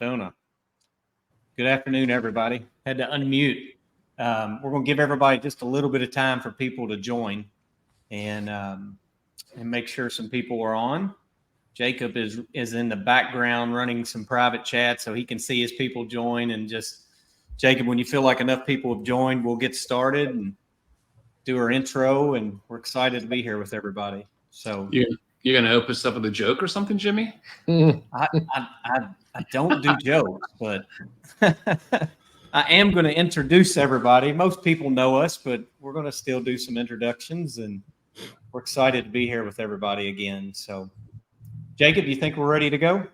Donna. Good afternoon, everybody. Had to unmute. We're going to give everybody just a little bit of time for people to join and make sure some people are on. Jacob is in the background running some private chat so he can see his people join. And just, Jacob, when you feel like enough people have joined, we'll get started and do our intro. And we're excited to be here with everybody. So you're going to open us up with a joke or something, Jimmy? I don't do jokes, but I am going to introduce everybody. Most people know us, but we're going to still do some introductions, and we're excited to be here with everybody again. So, Jacob, do you think we're ready to go?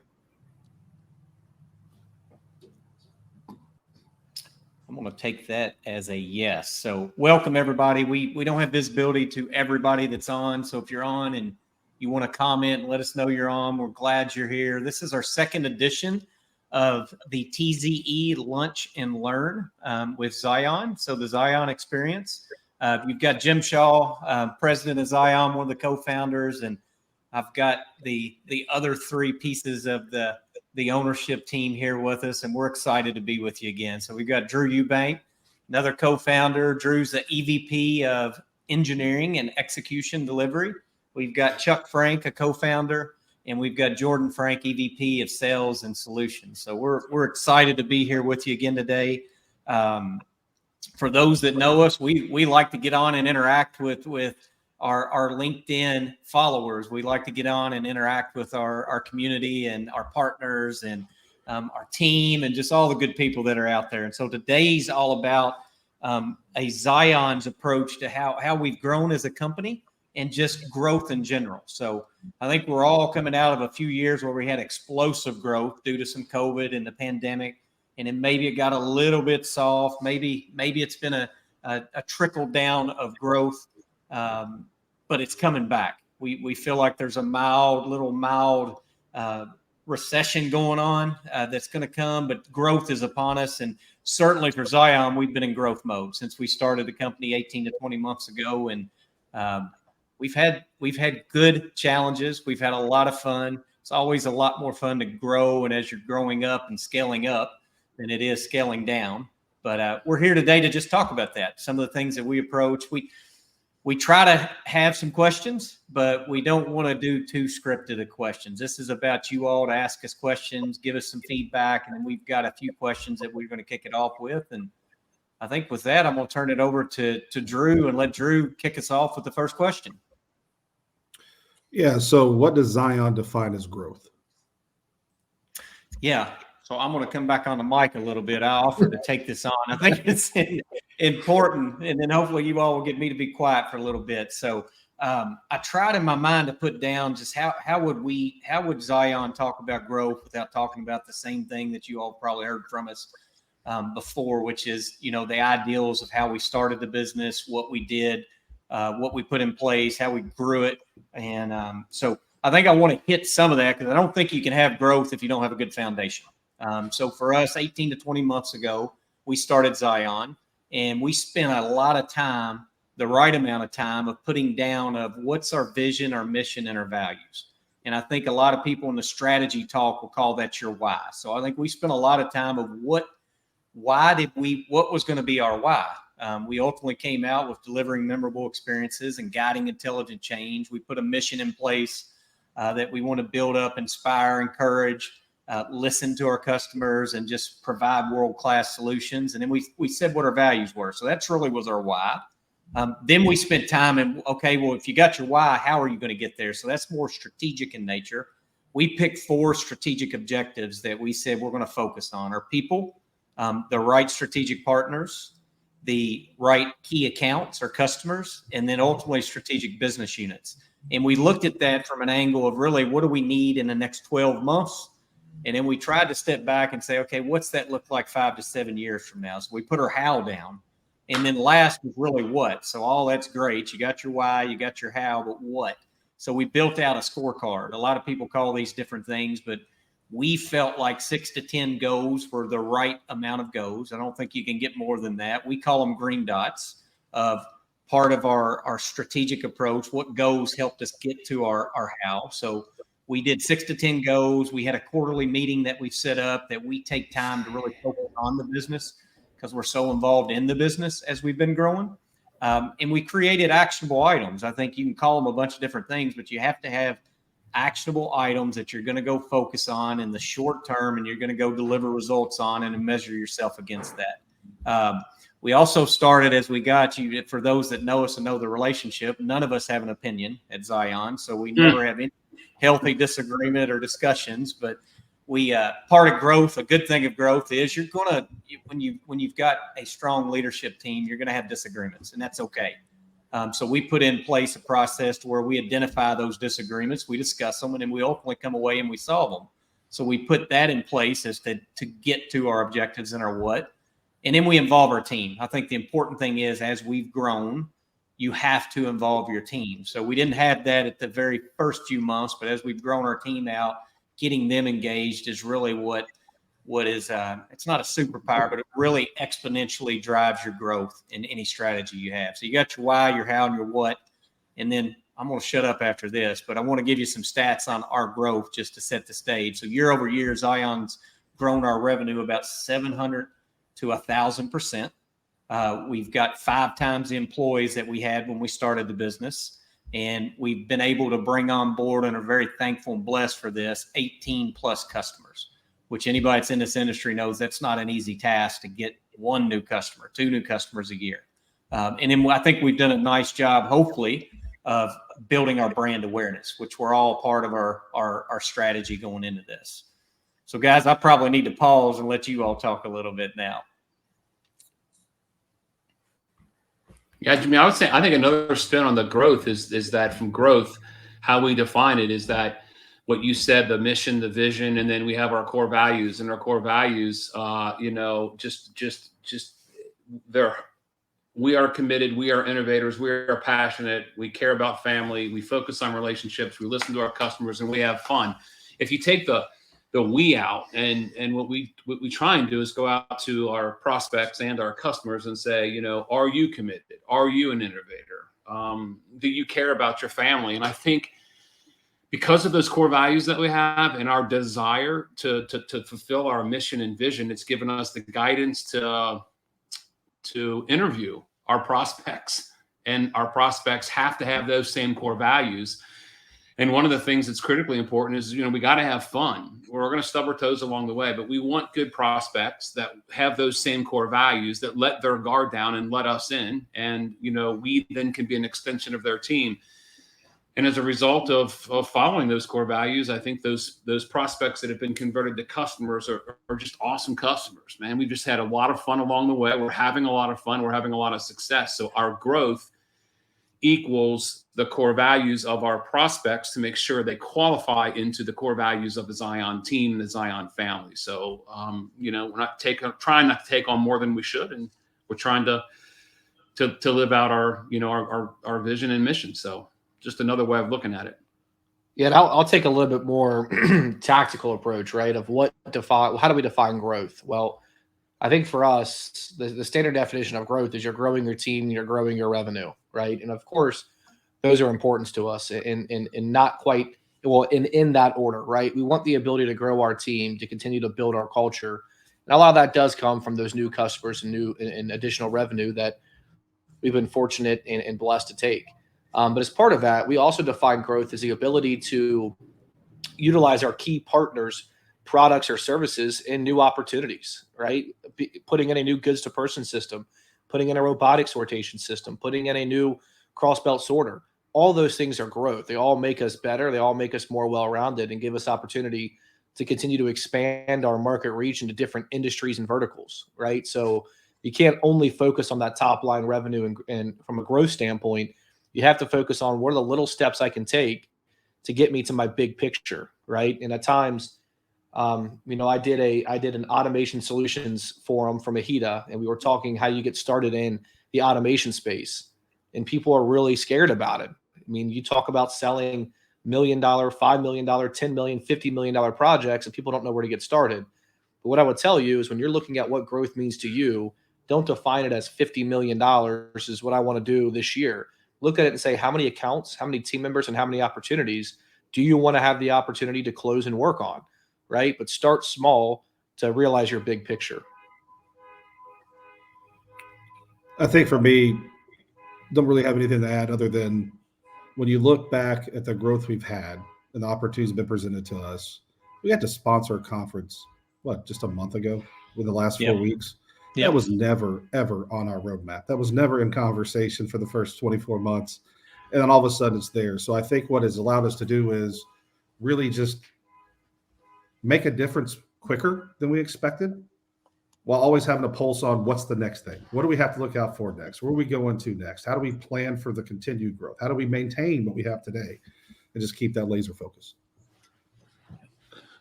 I'm going to take that as a yes. So, welcome, everybody. We don't have visibility to everybody that's on. So, if you're on and you want to comment and let us know you're on, we're glad you're here. This is our second edition of the TZE Lunch and Learn with Zion. So the Zion Experience. You've got Jim Shaw, president of Zion, one of the co-founders, and I've got the other three pieces of the ownership team here with us, and we're excited to be with you again. So we've got Drew Eubank, another co-founder. Drew's the EVP of Engineering and Execution Delivery. We've got Chuck Frank, a co-founder, and we've got Jordan Frank, EVP of Sales and Solutions. So we're excited to be here with you again today. For those that know us, we like to get on and interact with our LinkedIn followers. We like to get on and interact with our community and our partners and our team and just all the good people that are out there. And so today's all about a Zion's approach to how we've grown as a company and just growth in general. So I think we're all coming out of a few years where we had explosive growth due to some COVID and the pandemic. And then maybe it got a little bit soft. Maybe it's been a trickle down of growth, but it's coming back. We feel like there's a mild recession going on that's going to come, but growth is upon us. And certainly for Zion, we've been in growth mode since we started the company 18 to 20 months ago. And We've had good challenges. We've had a lot of fun. It's always a lot more fun to grow, and as you're growing up and scaling up than it is scaling down. But we're here today to just talk about that. Some of the things that we approach. We try to have some questions, but we don't want to do too scripted of questions. This is about you all to ask us questions, give us some feedback, and then we've got a few questions that we're going to kick it off with. And I think with that, I'm going to turn it over to Drew and let Drew kick us off with the first question. Yeah. So what does Zion define as growth? Yeah. So I'm going to come back on the mic a little bit. I offered to take this on. I think it's important. And then hopefully you all will get me to be quiet for a little bit. So I tried in my mind to put down just how would Zion talk about growth without talking about the same thing that you all probably heard from us before, which is, the ideals of how we started the business, what we did, what we put in place, how we grew it. And so I think I want to hit some of that because I don't think you can have growth if you don't have a good foundation. So for us, 18 to 20 months ago, we started Zion, and we spent a lot of time, the right amount of time, of putting down of what's our vision, our mission, and our values. And I think a lot of people in the strategy talk will call that your why. So I think we spent a lot of time of what was going to be our why. We ultimately came out with delivering memorable experiences and guiding intelligent change. We put a mission in place that we want to build up, inspire, encourage, listen to our customers, and just provide world-class solutions. And then we said what our values were. So that's really was our why. Then we spent time in, okay, well, if you got your why, how are you going to get there? So that's more strategic in nature. We picked 4 strategic objectives that we said we're going to focus on: our people, the right strategic partners, the right key accounts or customers, and then ultimately strategic business units. And we looked at that from an angle of really what do we need in the next 12 months? And then we tried to step back and say, okay, what's that look like 5 to 7 years from now? So we put our how down. And then last was really what. So all that's great. You got your why, you got your how, but what? So we built out a scorecard. A lot of people call these different things, but we felt like 6 to 10 goals were the right amount of goals. I don't think you can get more than that. We call them green dots of part of our strategic approach. What goals helped us get to our how? So We did 6 to 10 goes. We had a quarterly meeting that we set up that we take time to really focus on the business because we're so involved in the business as we've been growing. And we created actionable items. I think you can call them a bunch of different things, but you have to have actionable items that you're going to go focus on in the short term and you're going to go deliver results on and measure yourself against that. We also started, as we got you, for those that know us and know the relationship, none of us have an opinion at Zion. So we never have any healthy disagreement or discussions, but we part of growth, a good thing of growth is you're going to, when you've got a strong leadership team, you're going to have disagreements, and that's okay. So we put in place a process to where we identify those disagreements, we discuss them, and then we ultimately come away and we solve them. So we put that in place as to get to our objectives and our what. And then we involve our team. I think the important thing is, as we've grown, you have to involve your team. So we didn't have that at the very first few months, but as we've grown our team out, getting them engaged is really what is, it's not a superpower, but it really exponentially drives your growth in any strategy you have. So you got your why, your how, and your what. And then I'm going to shut up after this, but I want to give you some stats on our growth just to set the stage. So year over year, Zion's grown our revenue about 700 to 1,000%. We've got 5 times the employees that we had when we started the business. And we've been able to bring on board, and are very thankful and blessed for this, 18 plus customers, which anybody that's in this industry knows that's not an easy task to get 1 new customer, 2 new customers a year. And then I think we've done a nice job, hopefully, of building our brand awareness, which we're all part of our strategy going into this. So guys, I probably need to pause and let you all talk a little bit now. Yeah, Jimmy, I would say, I think another spin on the growth is that from growth, how we define it is that what you said, the mission, the vision, and then we have our core values, and our core values, we are committed, we are innovators, we are passionate, we care about family, we focus on relationships, we listen to our customers, and we have fun. If you take the we out, and what we try and do is go out to our prospects and our customers and say, are you committed? Are you an innovator? Do you care about your family? And I think because of those core values that we have and our desire to fulfill our mission and vision, it's given us the guidance to interview our prospects, and our prospects have to have those same core values. And one of the things that's critically important is, we got to have fun. We're going to stub our toes along the way, but we want good prospects that have those same core values, that let their guard down and let us in. And, we then can be an extension of their team. And as a result of following those core values, I think those prospects that have been converted to customers are just awesome customers, man. We've just had a lot of fun along the way. We're having a lot of fun. We're having a lot of success. So our growth equals the core values of our prospects to make sure they qualify into the core values of the Zion team and the Zion family. So, we're trying not to take on more than we should, and we're trying to live out our vision and mission. So, just another way of looking at it. Yeah, and I'll take a little bit more tactical approach, right? Of how do we define growth? Well, I think for us, the standard definition of growth is you're growing your team, you're growing your revenue, right? And of course, those are important to us, in not quite, well, in that order, right? We want the ability to grow our team, to continue to build our culture. And a lot of that does come from those new customers and additional revenue that we've been fortunate and blessed to take. But as part of that, we also define growth as the ability to utilize our key partners' products or services in new opportunities, right? Putting in a new goods to person system, putting in a robotic sortation system, putting in a new cross belt sorter. All those things are growth. They all make us better. They all make us more well-rounded and give us opportunity to continue to expand our market reach into different industries and verticals, right? So you can't only focus on that top line revenue and from a growth standpoint, you have to focus on what are the little steps I can take to get me to my big picture, right? And at times, I did an automation solutions forum from AHITA, and we were talking how you get started in the automation space, and people are really scared about it. I mean, you talk about selling $1 million, $5 million, $10 million, $50 million projects, and people don't know where to get started. But what I would tell you is when you're looking at what growth means to you, don't define it as $50 million is what I want to do this year. Look at it and say, how many accounts, how many team members, and how many opportunities do you want to have the opportunity to close and work on, right? But start small to realize your big picture. I think for me, don't really have anything to add other than when you look back at the growth we've had and the opportunities have been presented to us. We had to sponsor a conference, just a month ago, in the last 4 weeks. That was never, ever on our roadmap. That was never in conversation for the first 24 months. And then all of a sudden it's there. So I think what has allowed us to do is really just make a difference quicker than we expected, while always having a pulse on what's the next thing. What do we have to look out for next? Where are we going to next? How do we plan for the continued growth? How do we maintain what we have today and just keep that laser focus?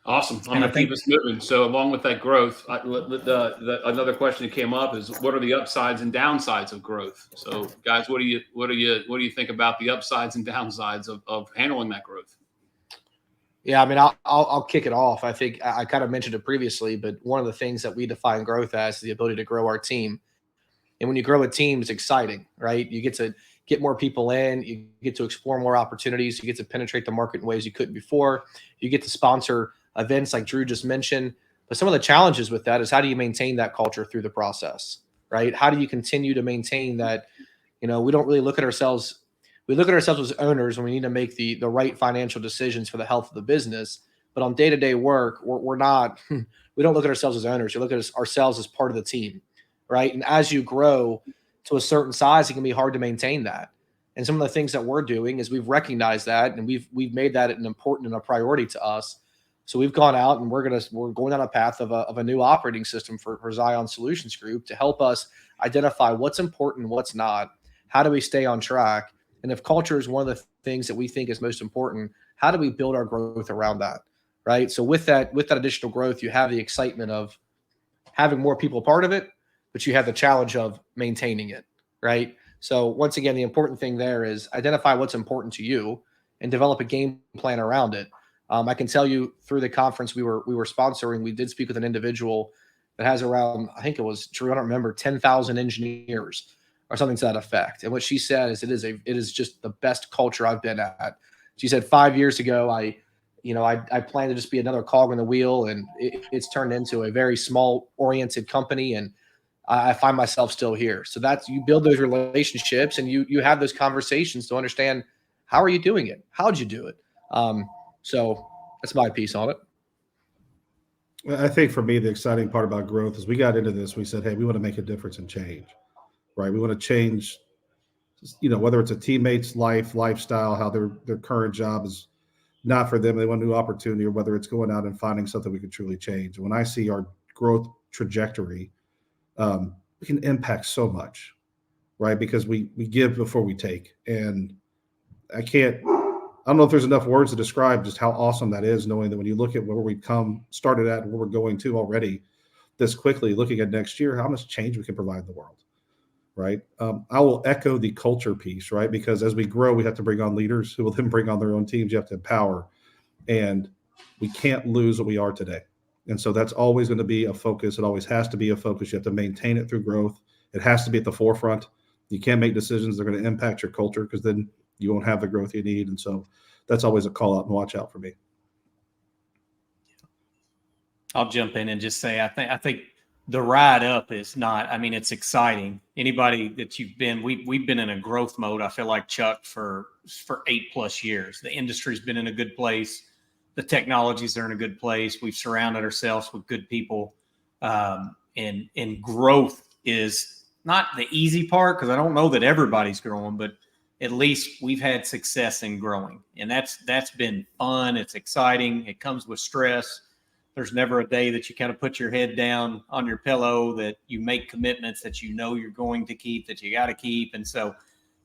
Awesome. I'm going to keep us moving. So along with that growth, another question that came up is, what are the upsides and downsides of growth? So guys, what do you think about the upsides and downsides of handling that growth? Yeah, I mean, I'll kick it off. I think I kind of mentioned it previously, but one of the things that we define growth as is the ability to grow our team. And when you grow a team, it's exciting, right? You get to get more people in, you get to explore more opportunities, you get to penetrate the market in ways you couldn't before, you get to sponsor events like Drew just mentioned. But some of the challenges with that is, how do you maintain that culture through the process, right? How do you continue to maintain that? We don't really look at ourselves. We look at ourselves as owners when we need to make the right financial decisions for the health of the business. But on day-to-day work, we're not, we don't look at ourselves as owners. We look at ourselves as part of the team, right? And as you grow to a certain size, it can be hard to maintain that. And some of the things that we're doing is we've recognized that, and we've made that an important and a priority to us. So we've gone out and we're going down a path of a new operating system for Zion Solutions Group to help us identify what's important and what's not. How do we stay on track? And if culture is one of the things that we think is most important, how do we build our growth around that, right? So with that additional growth, you have the excitement of having more people part of it, but you have the challenge of maintaining it, right? So once again, the important thing there is identify what's important to you and develop a game plan around it. I can tell you, through the conference we were sponsoring, we did speak with an individual that has around, I think it was, Drew, I don't remember, 10,000 engineers or something to that effect. And what she said is, it is just the best culture I've been at. She said 5 years ago, I planned to just be another cog in the wheel, and it's turned into a very small oriented company, and I find myself still here. So that's, you build those relationships and you have those conversations to understand, how are you doing it? How'd you do it? So that's my piece on it. I think for me, the exciting part about growth is we got into this. We said, hey, we want to make a difference and change, right? We want to change, whether it's a teammate's lifestyle, how their current job is not for them, they want a new opportunity, or whether it's going out and finding something we can truly change. And when I see our growth trajectory, we can impact so much, right? Because we give before we take. And I don't know if there's enough words to describe just how awesome that is, knowing that when you look at where we started at and where we're going to already this quickly, looking at next year, how much change we can provide in the world, right? I will echo the culture piece, right? Because as we grow, we have to bring on leaders who will then bring on their own teams. You have to empower, and we can't lose what we are today. And so that's always going to be a focus. It always has to be a focus. You have to maintain it through growth. It has to be at the forefront. You can't make decisions that are going to impact your culture, because then you won't have the growth you need. And so that's always a call out and watch out for me. I'll jump in and just say, I think the ride up is not, I mean, it's exciting. Anybody that you've been, we've been in a growth mode, I feel like, Chuck, for 8+ years. The industry's been in a good place. The technologies are in a good place. We've surrounded ourselves with good people. And growth is not the easy part, because I don't know that everybody's growing, but at least we've had success in growing. And that's been fun. It's exciting. It comes with stress. There's never a day that you kind of put your head down on your pillow, that you make commitments that you're going to keep, that you got to keep. And so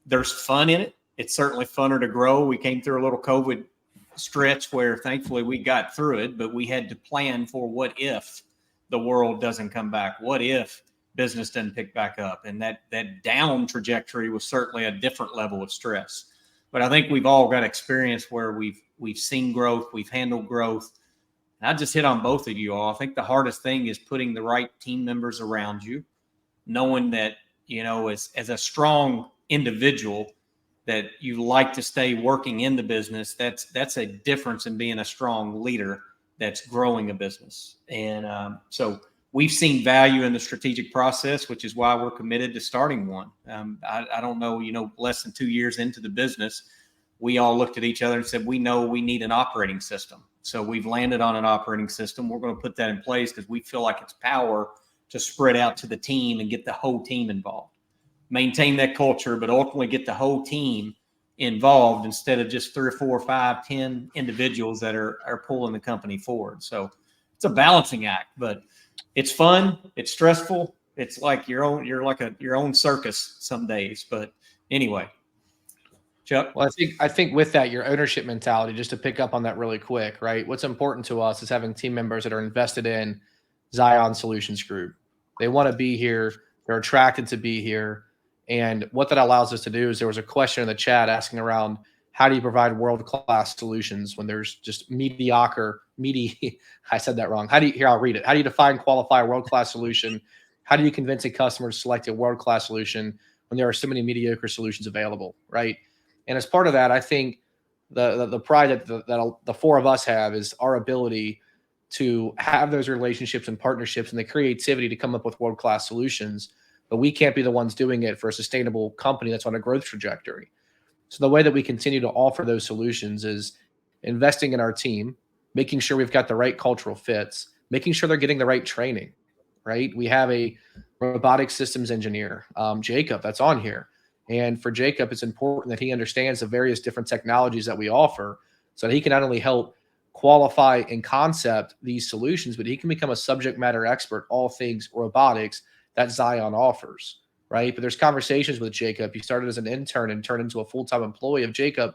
there's fun in it. It's certainly funner to grow. We came through a little COVID stretch where thankfully we got through it, but we had to plan for what if the world doesn't come back? What if business doesn't pick back up? And that down trajectory was certainly a different level of stress. But I think we've all got experience where we've seen growth, we've handled growth. And I just hit on both of you all. I think the hardest thing is putting the right team members around you, knowing that, as a strong individual, that you like to stay working in the business, that's a difference in being a strong leader that's growing a business. And so we've seen value in the strategic process, which is why we're committed to starting one. I don't know, less than 2 years into the business, we all looked at each other and said, we know we need an operating system. So we've landed on an operating system. We're going to put that in place because we feel like it's power to spread out to the team and get the whole team involved. Maintain that culture, but ultimately get the whole team involved instead of just 3 or 4 or 5, 10 individuals that are pulling the company forward. So it's a balancing act, but it's fun. It's stressful. It's like your own circus some days. But anyway, Chuck. Well, I think with that, your ownership mentality, just to pick up on that really quick, right? What's important to us is having team members that are invested in Zion Solutions Group. They want to be here. They're attracted to be here. And what that allows us to do is there was a question in the chat asking around how do you provide world-class solutions when there's just I said that wrong. I'll read it. How do you define, qualify a world-class solution? How do you convince a customer to select a world-class solution when there are so many mediocre solutions available, right? And as part of that, I think the pride that the four of us have is our ability to have those relationships and partnerships and the creativity to come up with world-class solutions. But we can't be the ones doing it for a sustainable company that's on a growth trajectory. So the way that we continue to offer those solutions is investing in our team, making sure we've got the right cultural fits, making sure they're getting the right training, right? We have a robotic systems engineer, Jacob, that's on here. And for Jacob, it's important that he understands the various different technologies that we offer so that he can not only help qualify and concept these solutions, but he can become a subject matter expert, all things robotics that Zion offers, right? But there's conversations with Jacob. He started as an intern and turned into a full-time employee of Jacob.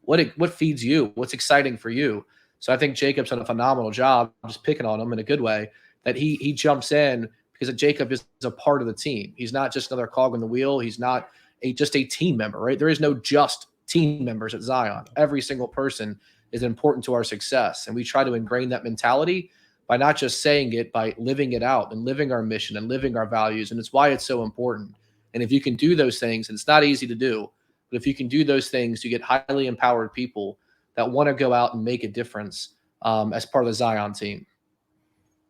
What feeds you? What's exciting for you? So I think Jacob's done a phenomenal job, just picking on him in a good way, that he jumps in because Jacob is a part of the team. He's not just another cog in the wheel. He's not just a team member, right? There is no just team members at Zion. Every single person is important to our success. And we try to ingrain that mentality by not just saying it, by living it out and living our mission and living our values. And it's why it's so important. And if you can do those things, and it's not easy to do, but if you can do those things, you get highly empowered people that want to go out and make a difference as part of the Zion team.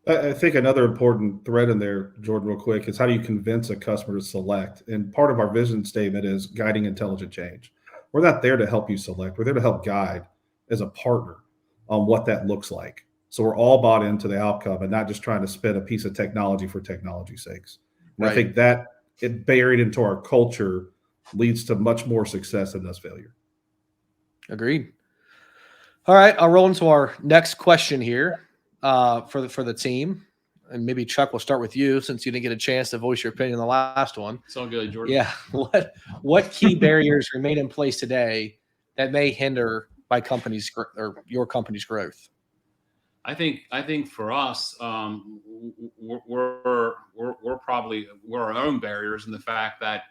I think another important thread in there, Jordan, real quick, is how do you convince a customer to select? And part of our vision statement is guiding intelligent change. We're not there to help you select. We're there to help guide as a partner on what that looks like. So we're all bought into the outcome and not just trying to spin a piece of technology for technology's sakes. And right. I think that it buried into our culture leads to much more success than does failure. Agreed. All right, I'll roll into our next question here for the team. And maybe Chuck, will start with you since you didn't get a chance to voice your opinion on the last one. It's all good, Jordan. Yeah. What key barriers remain in place today that may hinder my company's or your company's growth? I think for us, we're our own barriers in the fact that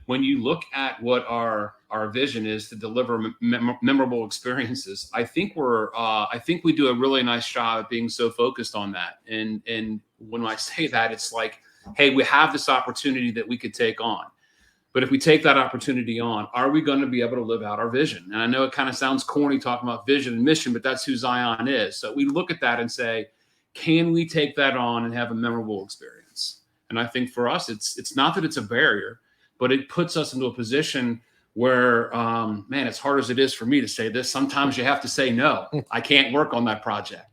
when you look at what our vision is to deliver memorable experiences, I think we do a really nice job of being so focused on that. And when I say that, it's like, hey, we have this opportunity that we could take on. But if we take that opportunity on, are we going to be able to live out our vision? And I know it kind of sounds corny talking about vision and mission, but that's who Zion is. So we look at that and say, can we take that on and have a memorable experience? And I think for us, it's not that it's a barrier, but it puts us into a position where, man, as hard as it is for me to say this, sometimes you have to say, no, I can't work on that project.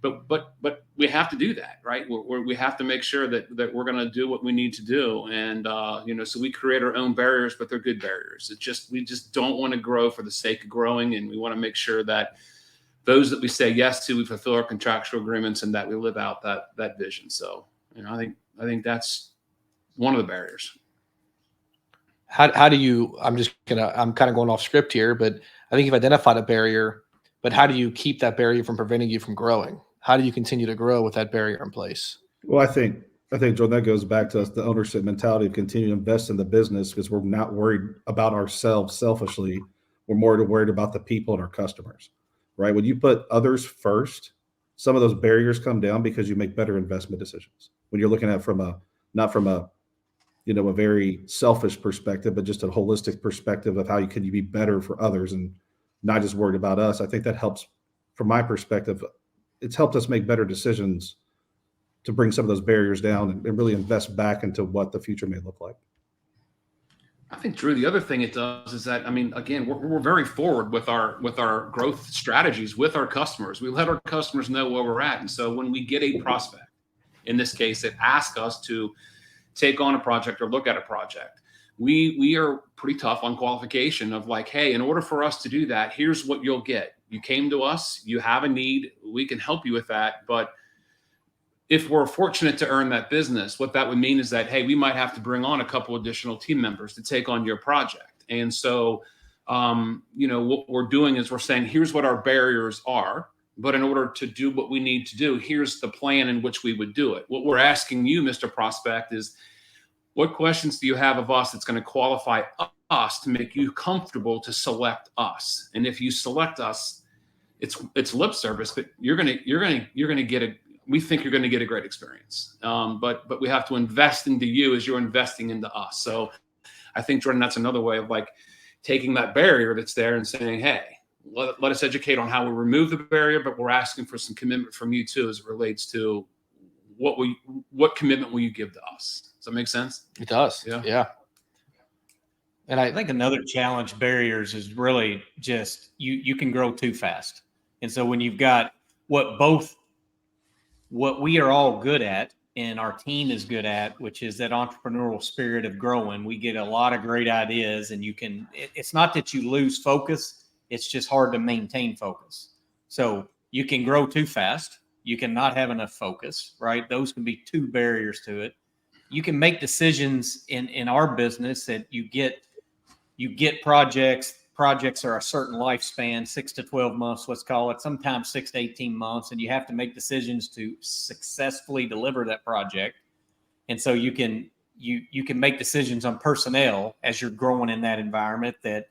But we have to do that, right? We have to make sure that we're going to do what we need to do. And, so we create our own barriers, but they're good barriers. We just don't want to grow for the sake of growing. And we want to make sure that those that we say yes to, we fulfill our contractual agreements and that we live out that vision. So, I think that's one of the barriers. How do you, I'm kind of going off script here, but I think you've identified a barrier, but how do you keep that barrier from preventing you from growing? How do you continue to grow with that barrier in place? Well, I think, Jordan, that goes back to us, the ownership mentality of continuing to invest in the business because we're not worried about ourselves selfishly. We're more worried about the people and our customers, right? When you put others first, some of those barriers come down because you make better investment decisions. When you're looking at not from a a very selfish perspective, but just a holistic perspective of how you be better for others and not just worried about us. I think that helps from my perspective. It's helped us make better decisions to bring some of those barriers down and really invest back into what the future may look like. I think, Drew, the other thing it does is that, I mean, again, we're very forward with our growth strategies with our customers. We let our customers know where we're at. And so when we get a prospect, in this case, that asks us to take on a project or look at a project, we are pretty tough on qualification of like, hey, in order for us to do that, here's what you'll get. You came to us, you have a need, we can help you with that. But if we're fortunate to earn that business, what that would mean is that, hey, we might have to bring on a couple additional team members to take on your project. And so, what we're doing is we're saying, here's what our barriers are, but in order to do what we need to do, here's the plan in which we would do it. What we're asking you, Mr. Prospect, is what questions do you have of us that's going to qualify us to make you comfortable to select us? And if you select us, it's lip service, but you're going to get we think you're going to get a great experience. But we have to invest into you as you're investing into us. So I think, Jordan, that's another way of like taking that barrier that's there and saying, hey, let us educate on how we remove the barrier, but we're asking for some commitment from you too, as it relates to what commitment will you give to us? Does that make sense? It does. Yeah. And I think another challenge barriers is really just you can grow too fast. And so when you've got what we are all good at and our team is good at, which is that entrepreneurial spirit of growing, we get a lot of great ideas, and it's not that you lose focus. It's just hard to maintain focus. So you can grow too fast. You can not have enough focus, right? Those can be two barriers to it. You can make decisions in our business that you get projects. Projects are a certain lifespan, 6 to 12 months, let's call it, sometimes 6 to 18 months. And you have to make decisions to successfully deliver that project. And so you can make decisions on personnel as you're growing in that environment that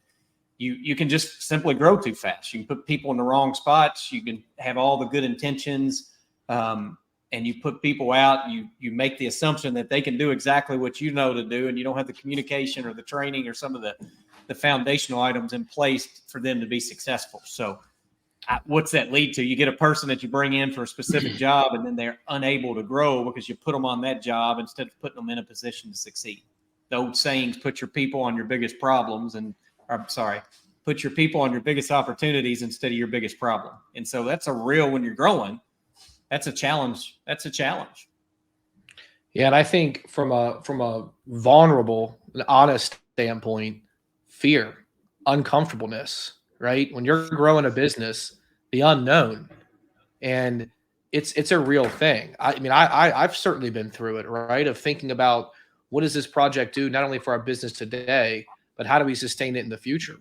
you can just simply grow too fast. You can put people in the wrong spots. You can have all the good intentions, and you put people out. You make the assumption that they can do exactly what you know to do, and you don't have the communication or the training or some of the foundational items in place for them to be successful. So what's that lead to? You get a person that you bring in for a specific job, and then they're unable to grow because you put them on that job instead of putting them in a position to succeed. The old sayings, put your people on your biggest problems put your people on your biggest opportunities instead of your biggest problem. And so that's when you're growing, that's a challenge. Yeah. And I think from a vulnerable and honest standpoint, fear, uncomfortableness, right? When you're growing a business, the unknown, and it's a real thing. I mean, I've certainly been through it, right? Of thinking about what does this project do, not only for our business today, but how do we sustain it in the future?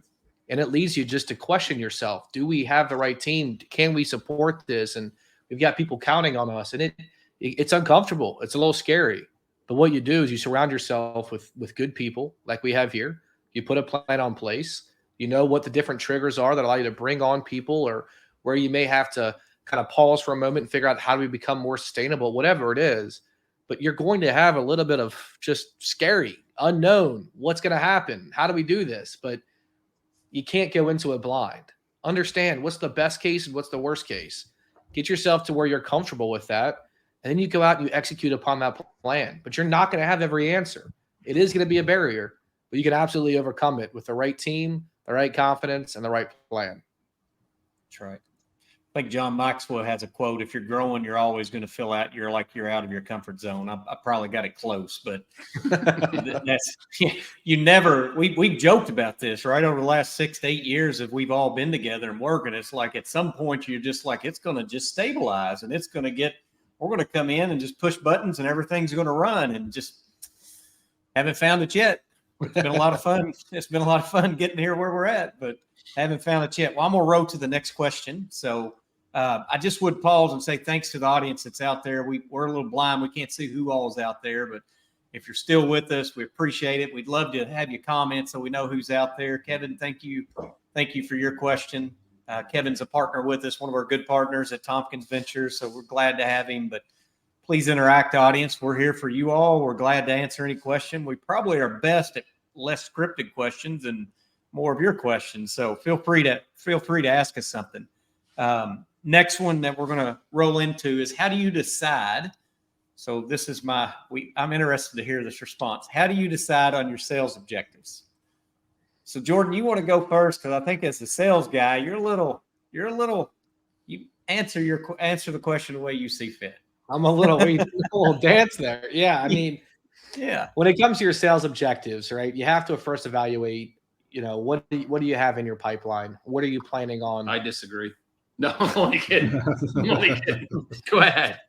And it leads you just to question yourself. Do we have the right team? Can we support this? And we've got people counting on us, and it's uncomfortable. It's a little scary. But what you do is you surround yourself with good people like we have here. You put a plan on place. You know what the different triggers are that allow you to bring on people, or where you may have to kind of pause for a moment and figure out how do we become more sustainable, whatever it is. But you're going to have a little bit of just scary, unknown. What's going to happen? How do we do this? But you can't go into it blind. Understand what's the best case and what's the worst case. Get yourself to where you're comfortable with that. And then you go out and you execute upon that plan. But you're not going to have every answer. It is going to be a barrier, but you can absolutely overcome it with the right team, the right confidence, and the right plan. That's right. I think John Maxwell has a quote: if you're growing, you're always going to feel you're out of your comfort zone. I probably got it close, but that's we joked about this, right? Over the last 6 to 8 years that we've all been together and working, it's like at some point you're just like, it's going to just stabilize, and we're going to come in and just push buttons and everything's going to run, and just haven't found it yet. It's been a lot of fun. It's been a lot of fun getting here where we're at, but haven't found it yet. Well, I'm going to roll to the next question. So I just would pause and say thanks to the audience that's out there. We're a little blind. We can't see who all is out there, but if you're still with us, we appreciate it. We'd love to have you comment so we know who's out there. Kevin, thank you. Thank you for your question. Kevin's a partner with us, one of our good partners at Tompkins Ventures, so we're glad to have him. But Please interact, audience. We're here for you all. We're glad to answer any question. We probably are best at less scripted questions and more of your questions. So feel free to ask us something. Next one that we're going to roll into is, how do you decide? So this is I'm interested to hear this response. How do you decide on your sales objectives? So Jordan, you want to go first, because I think as the sales guy, you answer the question the way you see fit. I'm a little dance there. Yeah. I mean, yeah. When it comes to your sales objectives, right, you have to first evaluate, what do you have in your pipeline? What are you planning on? I disagree. No, I'm only kidding. Go ahead.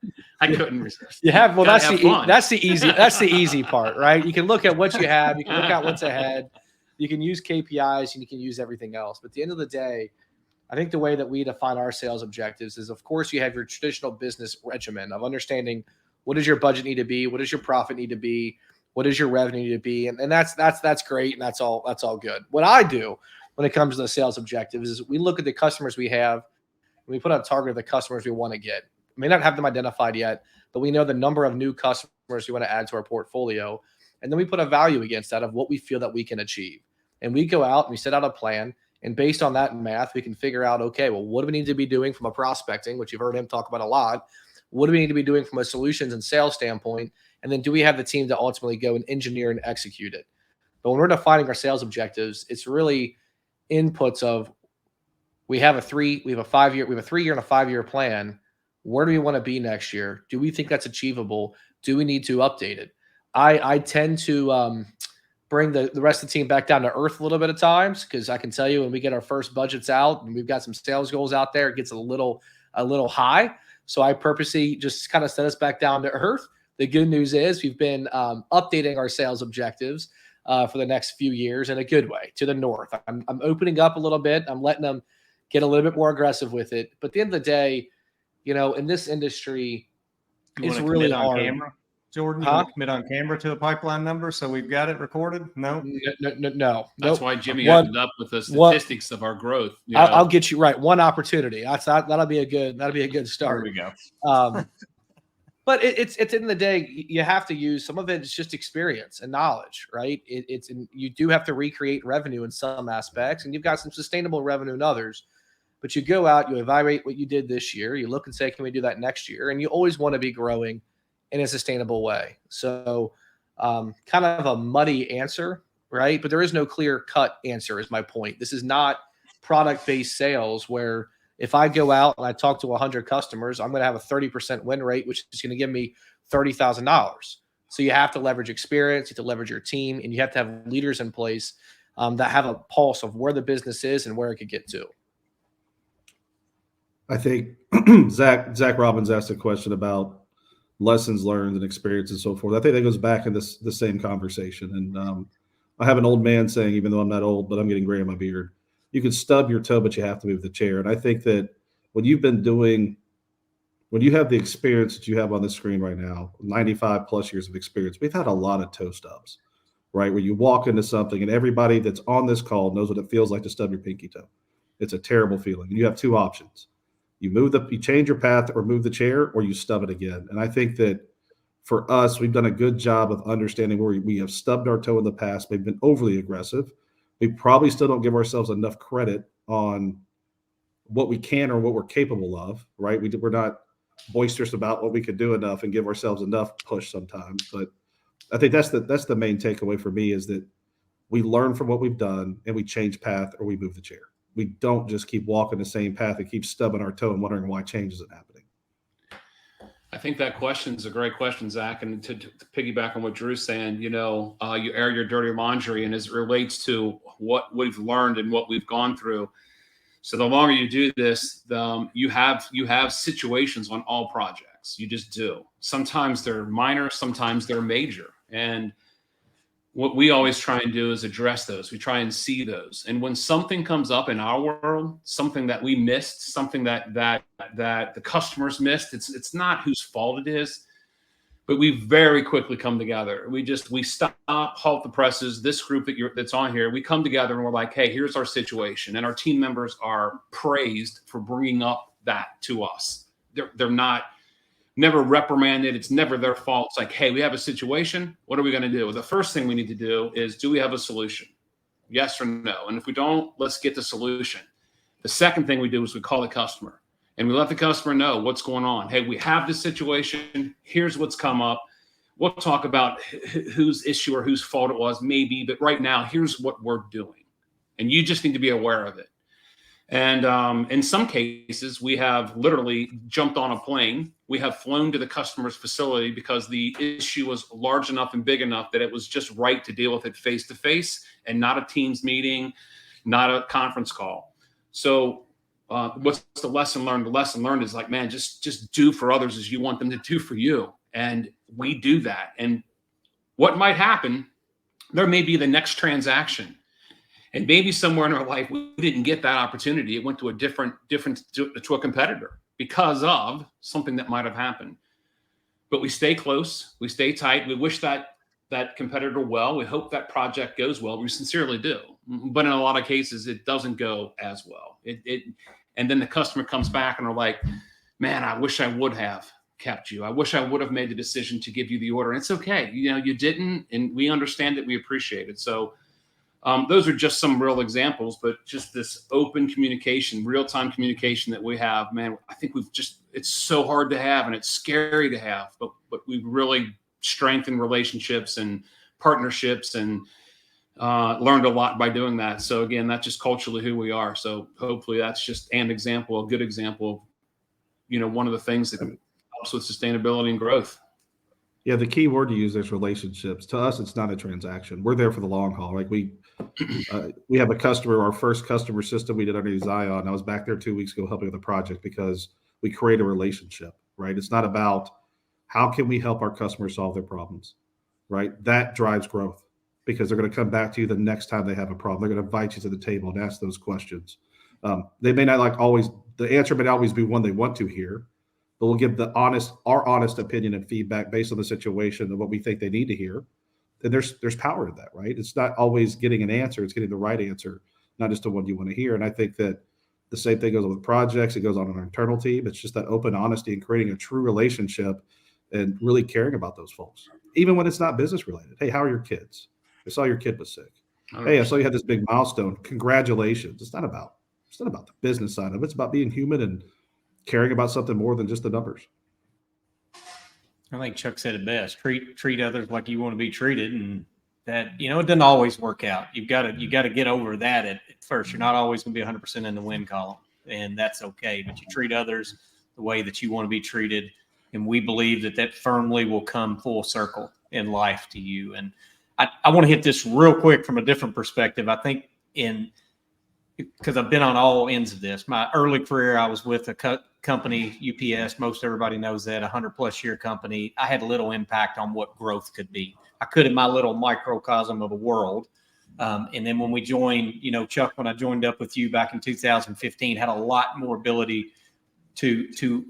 I couldn't resist. That's the easy part, right? You can look at what you have. You can look at what's ahead. You can use KPIs and you can use everything else. But at the end of the day, I think the way that we define our sales objectives is, of course, you have your traditional business regimen of understanding what does your budget need to be, what does your profit need to be, what does your revenue need to be, and that's great, and that's all good. What I do when it comes to the sales objectives is we look at the customers we have, and we put out a target of the customers we want to get. We may not have them identified yet, but we know the number of new customers we want to add to our portfolio, and then we put a value against that of what we feel that we can achieve, and we go out and we set out a plan. And based on that math, we can figure out, okay, well, what do we need to be doing from a prospecting, which you've heard him talk about a lot? What do we need to be doing from a solutions and sales standpoint? And then do we have the team to ultimately go and engineer and execute it? But when we're defining our sales objectives, it's really inputs of, we have a 3-year and a 5-year plan. Where do we want to be next year? Do we think that's achievable? Do we need to update it? I tend to bring the rest of the team back down to earth a little bit at times, because I can tell you when we get our first budgets out and we've got some sales goals out there, it gets a little high. So I purposely just kind of set us back down to earth. The good news is we've been updating our sales objectives for the next few years in a good way to the north. I'm opening up a little bit. I'm letting them get a little bit more aggressive with it. But at the end of the day, in this industry, it's really hard. Camera? Jordan, you want to commit on camera to a pipeline number so we've got it recorded? No. That's why Jimmy opened up with the statistics of our growth. I'll get you right. One opportunity. That'll be a good start. There we go. But it's at the end of the day, you have to use some of it. It's just experience and knowledge, right? You do have to recreate revenue in some aspects, and you've got some sustainable revenue in others. But you go out, you evaluate what you did this year. You look and say, can we do that next year? And you always want to be growing in a sustainable way. So kind of a muddy answer, right? But there is no clear-cut answer is my point. This is not product-based sales where if I go out and I talk to 100 customers, I'm going to have a 30% win rate, which is going to give me $30,000. So you have to leverage experience, you have to leverage your team, and you have to have leaders in place that have a pulse of where the business is and where it could get to. I think Zach Robbins asked a question about lessons learned and experience and so forth. I think that goes back in the same conversation. And I have an old man saying, even though I'm not old, but I'm getting gray in my beard, you can stub your toe, but you have to move the chair. And I think that when you have the experience that you have on the screen right now, 95 plus years of experience, we've had a lot of toe stubs, right? Where you walk into something and everybody that's on this call knows what it feels like to stub your pinky toe. It's a terrible feeling. And you have two options. You change your path or move the chair, or you stub it again. And I think that for us, we've done a good job of understanding where we have stubbed our toe in the past. We've been overly aggressive. We probably still don't give ourselves enough credit on what we can or what we're capable of, right? We're not boisterous about what we could do enough and give ourselves enough push sometimes. But I think that's the main takeaway for me, is that we learn from what we've done and we change path or we move the chair. We don't just keep walking the same path and keep stubbing our toe and wondering why change isn't happening. I think that question is a great question, Zach. And to piggyback on what Drew's saying, you air your dirty laundry, and as it relates to what we've learned and what we've gone through. So the longer you do this, you have situations on all projects. You just do. Sometimes they're minor, sometimes they're major. And what we always try and do is address those. We try and see those. And when something comes up in our world, something that we missed, something that the customers missed, it's not whose fault it is, but we very quickly come together. We stop, halt the presses. This group that's on here, we come together and we're like, hey, here's our situation. And our team members are praised for bringing up that to us. They're not never reprimanded. It's never their fault. It's like, hey, we have a situation. What are we going to do? The first thing we need to do is, do we have a solution? Yes or no? And if we don't, let's get the solution. The second thing we do is we call the customer and we let the customer know what's going on. Hey, we have this situation. Here's what's come up. We'll talk about whose issue or whose fault it was, maybe, but right now, here's what we're doing. And you just need to be aware of it. And in some cases, we have literally jumped on a plane. We have flown to the customer's facility because the issue was large enough and big enough that it was just right to deal with it face to face and not a Teams meeting, not a conference call. So what's the lesson learned? The lesson learned is like, man, just do for others as you want them to do for you. And we do that. And what might happen, there may be the next transaction. And maybe somewhere in our life, we didn't get that opportunity. It went to to a competitor because of something that might have happened. But we stay close. We stay tight. We wish that competitor well. We hope that project goes well. We sincerely do. But in a lot of cases, it doesn't go as well. And then the customer comes back and are like, man, I wish I would have kept you. I wish I would have made the decision to give you the order. And it's okay. You didn't. And we understand it. We appreciate it. So those are just some real examples, but just this open communication, real-time communication that we have, man, I think it's so hard to have and it's scary to have, but we've really strengthened relationships and partnerships and learned a lot by doing that. So again, that's just culturally who we are. So hopefully that's just a good example of, one of the things that helps with sustainability and growth. Yeah, the key word to use is relationships. To us, it's not a transaction. We're there for the long haul. Like we have a customer, our first customer system we did under Zion. I was back there 2 weeks ago helping with a project because we create a relationship, right? It's not about how can we help our customers solve their problems, right? That drives growth because they're going to come back to you the next time they have a problem. They're going to invite you to the table and ask those questions. They may not the answer may not always be one they want to hear, but we'll give our honest opinion and feedback based on the situation of what we think they need to hear. Then there's power in that, right? It's not always getting an answer; it's getting the right answer, not just the one you want to hear. And I think that the same thing goes on with projects. It goes on in our internal team. It's just that open honesty and creating a true relationship and really caring about those folks, even when it's not business related. Hey, how are your kids? I saw your kid was sick. 100%. Hey, I saw you had this big milestone. Congratulations! It's not about the business side of it. It's about being human and caring about something more than just the numbers. I think Chuck said it best. Treat others like you want to be treated, and that it doesn't always work out. You got to get over that at first. You're not always going to be 100% in the win column, and that's okay. But you treat others the way that you want to be treated, and we believe that firmly will come full circle in life to you. And I want to hit this real quick from a different perspective. I think because I've been on all ends of this. My early career, I was with a company, UPS. Most everybody knows that, 100+ year company. I had little impact on what growth could be. I could in my little microcosm of a world. And then when we joined, Chuck, when I joined up with you back in 2015, had a lot more ability to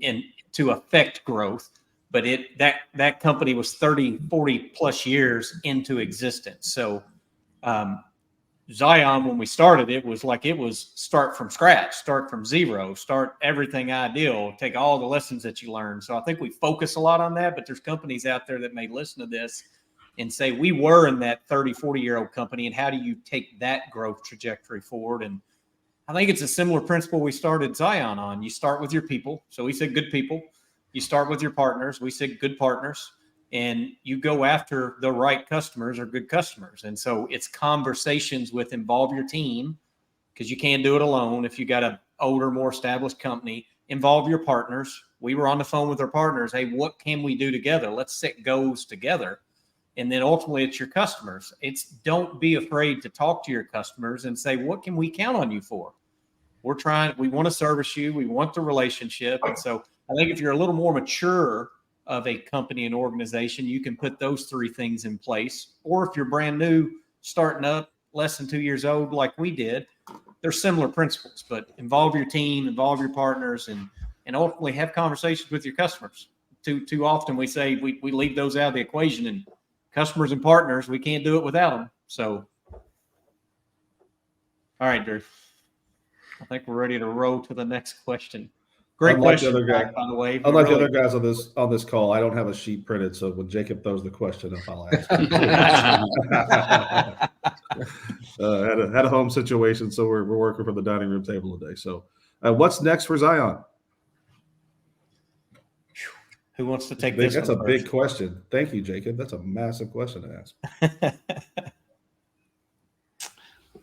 affect growth. But that company was 30, 40+ years into existence. So Zion, when we started, it was start from scratch, start from zero, start everything ideal, take all the lessons that you learned. So I think we focus a lot on that, but there's companies out there that may listen to this and say, we were in that 30, 40-year-old company, and how do you take that growth trajectory forward? And I think it's a similar principle we started Zion on. You start with your people. So we said good people. You start with your partners. We said good partners. And you go after the right customers or good customers. And so it's conversations with involve your team, because you can't do it alone. If you got an older, more established company, involve your partners. We were on the phone with our partners. Hey, what can we do together? Let's set goals together. And then ultimately it's your customers. Don't be afraid to talk to your customers and say, what can we count on you for? We want to service you. We want the relationship. And so I think if you're a little more mature of a company and organization, you can put those three things in place. Or if you're brand new, starting up, less than 2 years old, like we did, they're similar principles, but involve your team, involve your partners, and ultimately have conversations with your customers. Too often we say we leave those out of the equation, and customers and partners, we can't do it without them. So, all right, Drew, I think we're ready to roll to the next question. Great Unlike the question, other guy- Zach, by the way. Unlike Really- the other guys on this call, I don't have a sheet printed, so when Jacob throws the question up, I'll ask. Had a home situation, so we're working from the dining room table today. So, what's next for Zion? Who wants to take this? That's a one big first? question. Thank you, Jacob. That's a massive question to ask.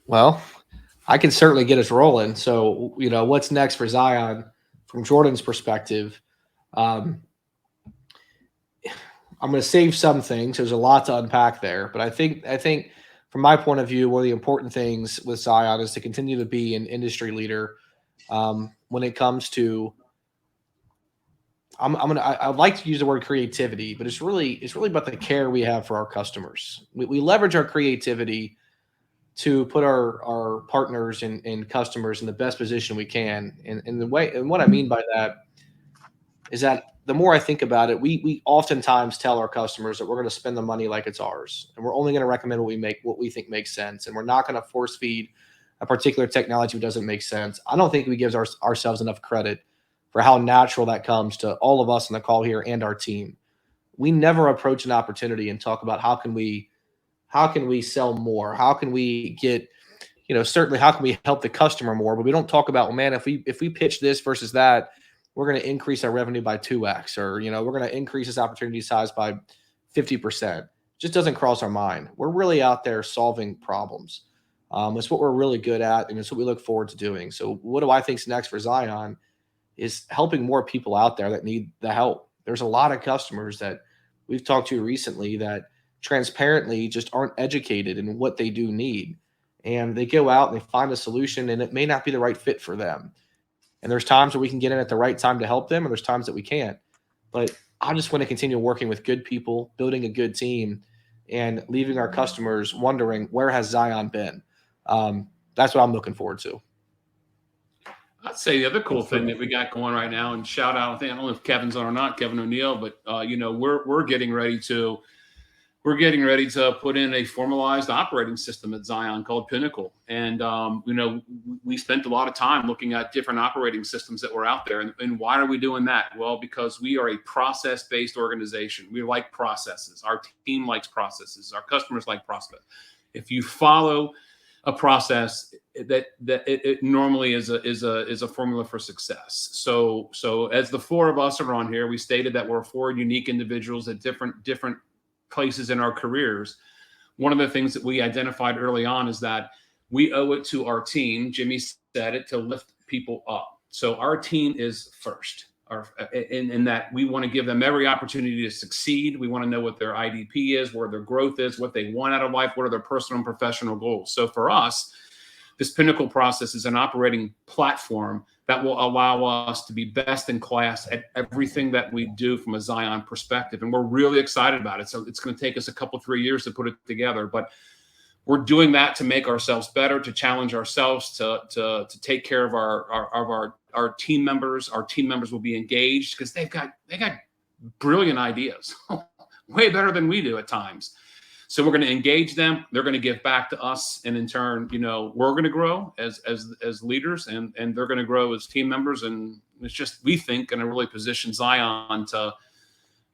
Well, I can certainly get us rolling. So, what's next for Zion from Jordan's perspective? I'm going to save some things. There's a lot to unpack there, but I think from my point of view, one of the important things with Zion is to continue to be an industry leader when it comes to. I'd like to use the word creativity, but it's really about the care we have for our customers. We leverage our creativity to put our partners and customers in the best position we can. And what I mean by that is that the more I think about it, we oftentimes tell our customers that we're going to spend the money like it's ours, and we're only going to recommend what we think makes sense, and we're not going to force feed a particular technology that doesn't make sense. I don't think we give ourselves enough credit for how natural that comes to all of us on the call here and our team. We never approach an opportunity and talk about how can we sell more? How can we get, certainly how can we help the customer more? But we don't talk about, well, man, if we pitch this versus that, we're going to increase our revenue by 2x, or, we're going to increase this opportunity size by 50%. It just doesn't cross our mind. We're really out there solving problems. It's what we're really good at, and it's what we look forward to doing. So what do I think is next for Zion is helping more people out there that need the help. There's a lot of customers that we've talked to recently that transparently just aren't educated in what they do need. And they go out and they find a solution, and it may not be the right fit for them. And there's times where we can get in at the right time to help them, and there's times that we can't. But I just want to continue working with good people, building a good team, and leaving our customers wondering, where has Zion been? That's what I'm looking forward to. I'd say the other cool thing that we got going right now, and shout out, I don't know if Kevin's on or not, Kevin O'Neill, but we're getting ready to put in a formalized operating system at Zion called Pinnacle. And we spent a lot of time looking at different operating systems that were out there. And why are we doing that? Well, because we are a process-based organization. We like processes. Our team likes processes. Our customers like process. If you follow a process, that it normally is a formula for success. So as the four of us are on here, we stated that we're four unique individuals at different places in our careers. One of the things that we identified early on is that we owe it to our team, Jimmy said it, to lift people up. So our team is first, in that we want to give them every opportunity to succeed. We want to know what their IDP is, where their growth is, what they want out of life, what are their personal and professional goals. So for us, this Pinnacle process is an operating platform that will allow us to be best in class at everything that we do from a Zion perspective. And we're really excited about it. So it's going to take us 3 years to put it together, but we're doing that to make ourselves better, to challenge ourselves, to take care of our team members. Our team members will be engaged because they got brilliant ideas, way better than we do at times. So we're going to engage them. They're going to give back to us, and in turn, we're going to grow as leaders, and they're going to grow as team members. And it's just, we think, going to really position Zion to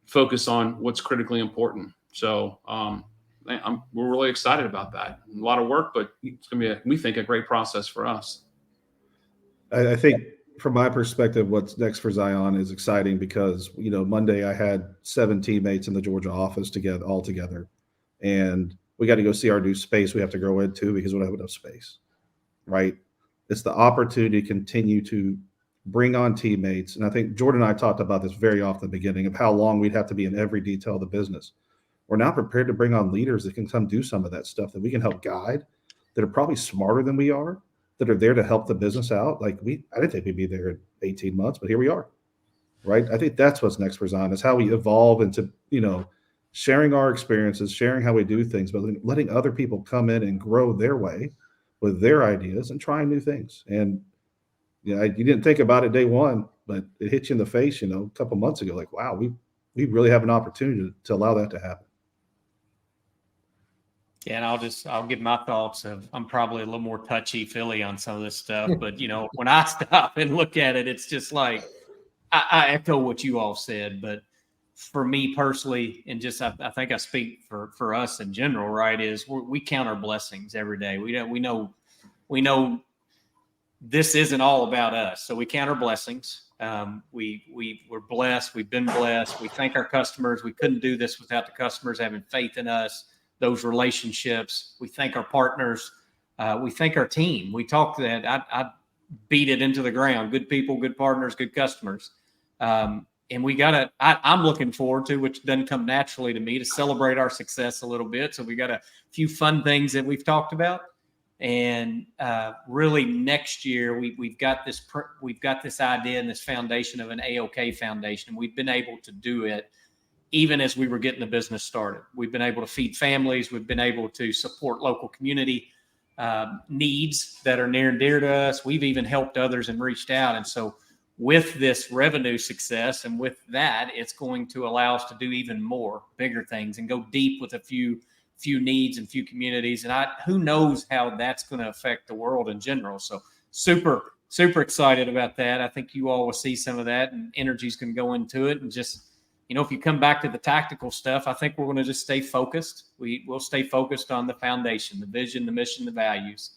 focus on what's critically important. So we're really excited about that. A lot of work, but it's going to be, we think, a great process for us. I think from my perspective, what's next for Zion is exciting because, Monday I had 7 teammates in the Georgia office all together. And we got to go see our new space we have to grow into because we don't have enough space, right? It's the opportunity to continue to bring on teammates. And I think Jordan and I talked about this very often at the beginning of how long we'd have to be in every detail of the business. We're now prepared to bring on leaders that can come do some of that stuff, that we can help guide, that are probably smarter than we are, that are there to help the business out. I didn't think we'd be there in 18 months, but here we are, right? I think that's what's next for Zion, is how we evolve into, sharing our experiences, sharing how we do things, but letting other people come in and grow their way with their ideas and trying new things. And you didn't think about it day one, but it hit you in the face, a couple months ago, like, wow, we really have an opportunity to allow that to happen. Yeah, and I'll give my thoughts of, I'm probably a little more touchy-feely on some of this stuff, but when I stop and look at it, it's just like, I echo what you all said, but for me personally, and just I think I speak for us in general, right? Is we count our blessings every day. We know this isn't all about us, so we count our blessings. We're blessed. We've been blessed. We thank our customers. We couldn't do this without the customers having faith in us. Those relationships. We thank our partners. We thank our team. We talk that I beat it into the ground. Good people, good partners, good customers. And we I'm looking forward to, which doesn't come naturally to me, to celebrate our success a little bit. So we got a few fun things that we've talked about. And really next year, we've got this idea and this foundation of an AOK Foundation. We've been able to do it even as we were getting the business started. We've been able to feed families. We've been able to support local community needs that are near and dear to us. We've even helped others and reached out. And so with this revenue success and with that, it's going to allow us to do even more bigger things and go deep with a few needs and few communities. And who knows how that's going to affect the world in general. So super, super excited about that. I think you all will see some of that, and energy's going to go into it. And just, if you come back to the tactical stuff, I think we're going to just stay focused. We'll stay focused on the foundation, the vision, the mission, the values.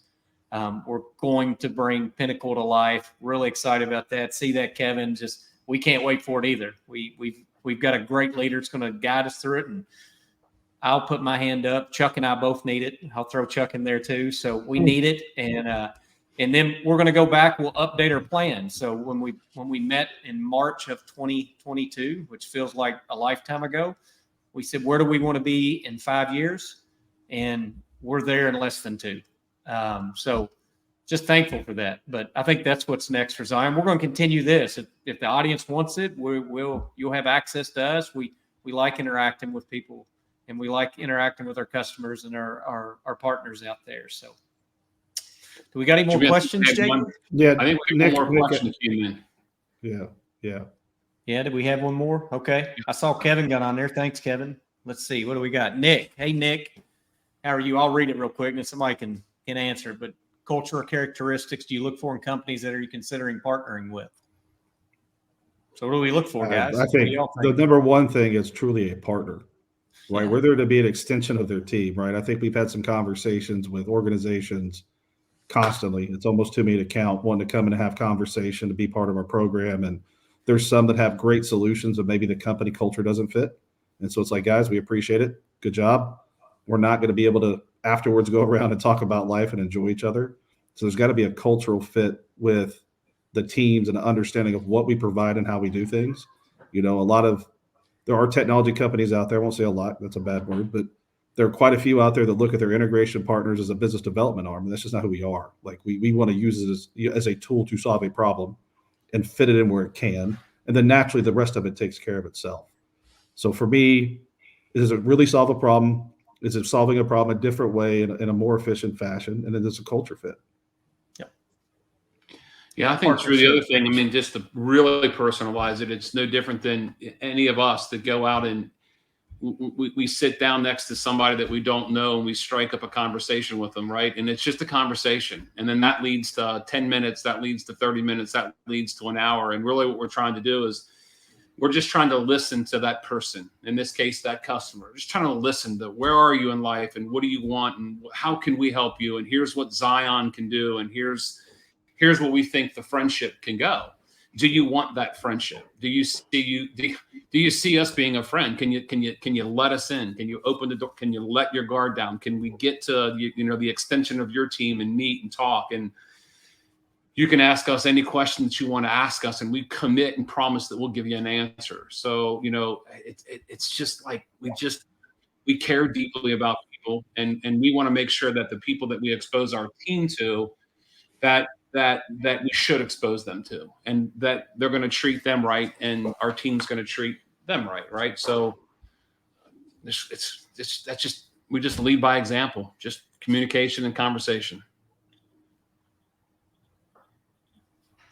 We're going to bring Pinnacle to life. Really excited about that. See that, Kevin. Just, we can't wait for it either. We've got a great leader that's going to guide us through it. And I'll put my hand up. Chuck and I both need it. I'll throw Chuck in there too. So we need it. And then we're going to go back. We'll update our plan. So when we met in March of 2022, which feels like a lifetime ago, we said, where do we want to be in 5 years? And we're there in less than 2. So just thankful for that. But I think that's what's next for Zion. We're going to continue this. If the audience wants it, you'll have access to us. We like interacting with people, and we like interacting with our customers and our partners out there. So do we got any more questions, Jake? Yeah, I think we have one more question came in. Yeah. Did we have one more? Okay. I saw Kevin got on there. Thanks, Kevin. Let's see. What do we got? Nick. Hey, Nick. How are you? I'll read it real quick and somebody can answer. But cultural characteristics do you look for in companies that are you considering partnering with? So what do we look for, guys? I think the number one thing is truly a partner, right? Yeah. We're there to be an extension of their team, right? I think we've had some conversations with organizations constantly. It's almost too many to count, wanting to come in and have conversation, to be part of our program. And there's some that have great solutions, but maybe the company culture doesn't fit. And so it's like, guys, we appreciate it. Good job. We're not going to be able to afterwards go around and talk about life and enjoy each other. So there's got to be a cultural fit with the teams and an understanding of what we provide and how we do things. There are technology companies out there. I won't say a lot. That's a bad word, but there are quite a few out there that look at their integration partners as a business development arm. And that's just not who we are. Like we want to use it as a tool to solve a problem and fit it in where it can. And then naturally the rest of it takes care of itself. So for me, does it really solve a problem? Is it solving a problem a different way in a more efficient fashion? And then there's a culture fit. Yeah, I think Drew, the other thing, just to really personalize it, it's no different than any of us that go out and we sit down next to somebody that we don't know and we strike up a conversation with them, right? And it's just a conversation. And then that leads to 10 minutes, that leads to 30 minutes, that leads to an hour. And really what we're trying to do is we're just trying to listen to that person, in this case, that customer, just trying to listen to where are you in life and what do you want and how can we help you? And here's what Zion can do. And here's what we think the friendship can go. Do you want that friendship? Do you see us being a friend? Can you let us in? Can you open the door? Can you let your guard down? Can we get to the extension of your team and meet and talk? And you can ask us any question that you want to ask us, and we commit and promise that we'll give you an answer. So it's just like we care deeply about people, and we want to make sure that the people that we expose our team to, that we should expose them to, and that they're going to treat them right, and our team's going to treat them right? So we just lead by example, just communication and conversation.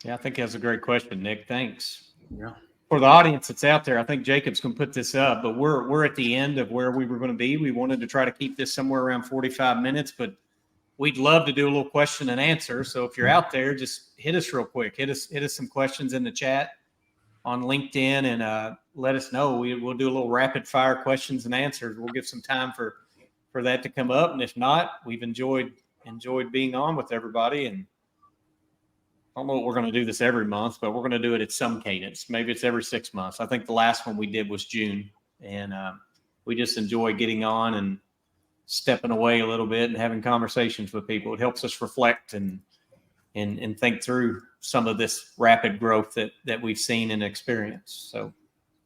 Yeah, I think that's a great question, Nick. Thanks. Yeah. For the audience that's out there, I think Jacob's going to put this up, but we're at the end of where we were going to be. We wanted to try to keep this somewhere around 45 minutes, but we'd love to do a little question and answer. So if you're out there, just hit us real quick. Hit us some questions in the chat. LinkedIn and let us know. We'll do a little rapid fire questions and answers. We'll give some time for that to come up. And if not, we've enjoyed being on with everybody. And I don't know what we're going to do this every month, but we're going to do it at some cadence. Maybe it's every 6 months. I think the last one we did was June, and we just enjoy getting on and stepping away a little bit and having conversations with people. It helps us reflect and think through some of this rapid growth that we've seen and experienced. So,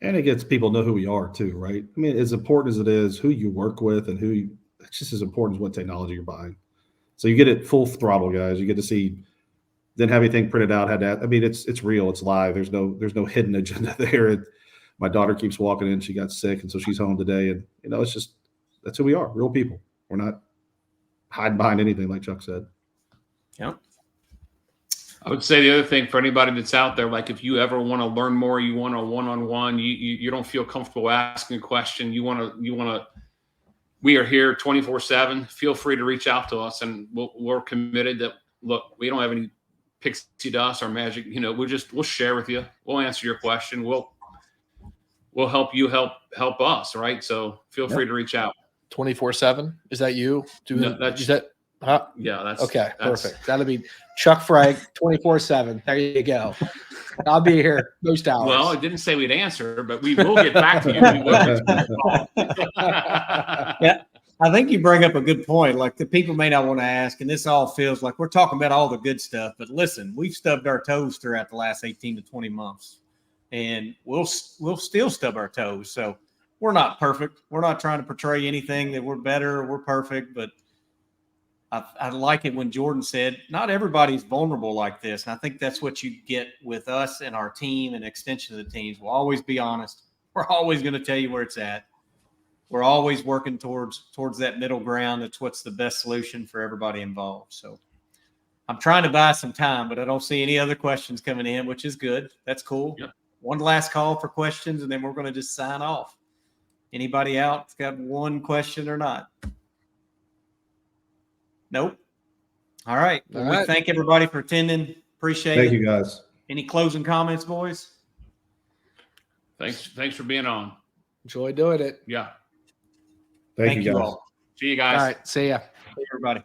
and it gets people know who we are too, right? I mean, as important as it is, who you work with and it's just as important as what technology you're buying. So you get it full throttle, guys. You get to see, didn't have anything printed out. It's real. It's live. There's no hidden agenda there. My daughter keeps walking in. She got sick, and so she's home today. And it's just, that's who we are. Real people. We're not hiding behind anything, like Chuck said. Yeah. I would say the other thing for anybody that's out there, like if you ever want to learn more, you want a one-on-one, you don't feel comfortable asking a question, you want to, we are here 24/7. Feel free to reach out to us, and we're committed that, look, we don't have any pixie dust or magic. We'll share with you. We'll answer your question. We'll help you help us. Right. So feel free to reach out. 24/7. Is that you? Huh? Yeah, that's okay. Perfect. That'll be Chuck Frank 24/7. There you go. I'll be here most hours. Well, I didn't say we'd answer, but we will get back to you. We will. Yeah, I think you bring up a good point. Like, the people may not want to ask, and this all feels like we're talking about all the good stuff. But listen, we've stubbed our toes throughout the last 18 to 20 months, and we'll still stub our toes. So we're not perfect. We're not trying to portray anything that we're better or we're perfect, but I like it when Jordan said, not everybody's vulnerable like this. And I think that's what you get with us and our team and extension of the teams. We'll always be honest. We're always going to tell you where it's at. We're always working towards that middle ground. That's what's the best solution for everybody involved. So I'm trying to buy some time, but I don't see any other questions coming in, which is good. That's cool. Yep. One last call for questions, and then we're going to just sign off. Anybody out got one question or not? Nope. All right. Well, we thank everybody for attending. Appreciate it. Thank you, guys. Any closing comments, boys? Thanks for being on. Enjoy doing it. Yeah. Thank you, guys. all. See you guys. All right. See ya. See everybody.